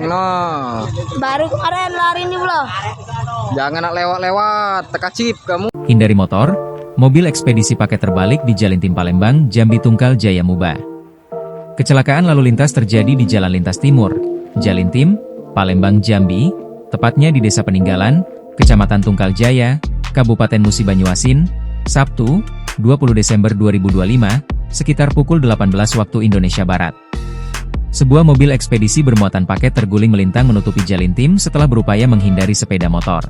No. Baru kemarin lari nih belum. Jangan nak lewat-lewat, teka chip kamu. Hindari motor, mobil ekspedisi paket terbalik di Jalintim Palembang, Jambi Tungkal Jaya Muba. Kecelakaan lalu lintas terjadi di Jalan Lintas Timur, Jalintim, Palembang, Jambi, tepatnya di Desa Peninggalan, Kecamatan Tungkal Jaya, Kabupaten Musi Banyuasin, Sabtu, 20 Desember 2025, sekitar pukul 18 waktu Indonesia Barat. Sebuah mobil ekspedisi bermuatan paket terguling melintang menutupi Jalintim setelah berupaya menghindari sepeda motor.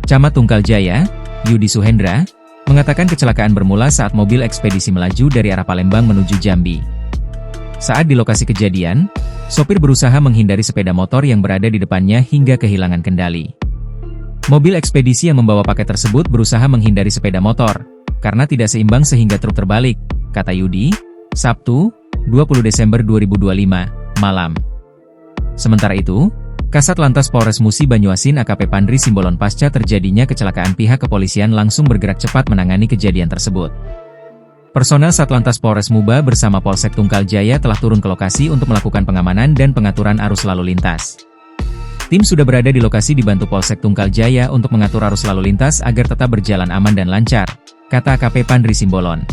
Camat Tungkal Jaya, Yudi Suhendra, mengatakan kecelakaan bermula saat mobil ekspedisi melaju dari arah Palembang menuju Jambi. Saat di lokasi kejadian, sopir berusaha menghindari sepeda motor yang berada di depannya hingga kehilangan kendali. Mobil ekspedisi yang membawa paket tersebut berusaha menghindari sepeda motor, karena tidak seimbang sehingga truk terbalik, kata Yudi, Sabtu, 20 Desember 2025, malam. Sementara itu, Kasat Lantas Polres Musi Banyuasin AKP Pandri Simbolon pasca terjadinya kecelakaan pihak kepolisian langsung bergerak cepat menangani kejadian tersebut. Personel Satlantas Polres Muba bersama Polsek Tungkal Jaya telah turun ke lokasi untuk melakukan pengamanan dan pengaturan arus lalu lintas. Tim sudah berada di lokasi dibantu Polsek Tungkal Jaya untuk mengatur arus lalu lintas agar tetap berjalan aman dan lancar, kata AKP Pandri Simbolon.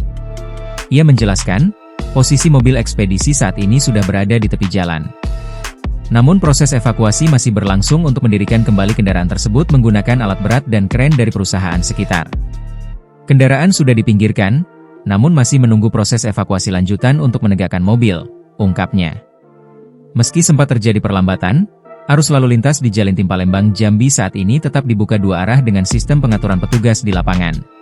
Ia menjelaskan, posisi mobil ekspedisi saat ini sudah berada di tepi jalan. Namun proses evakuasi masih berlangsung untuk mendirikan kembali kendaraan tersebut menggunakan alat berat dan kren dari perusahaan sekitar. Kendaraan sudah dipinggirkan, namun masih menunggu proses evakuasi lanjutan untuk menegakkan mobil, ungkapnya. Meski sempat terjadi perlambatan, arus lalu lintas di Jalintim Palembang Jambi saat ini tetap dibuka dua arah dengan sistem pengaturan petugas di lapangan.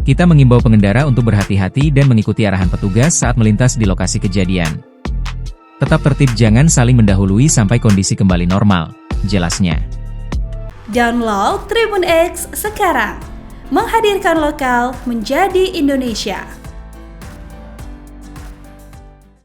Kita mengimbau pengendara untuk berhati-hati dan mengikuti arahan petugas saat melintas di lokasi kejadian. Tetap tertib, jangan saling mendahului sampai kondisi kembali normal, jelasnya. Download Tribun X sekarang, menghadirkan lokal menjadi Indonesia.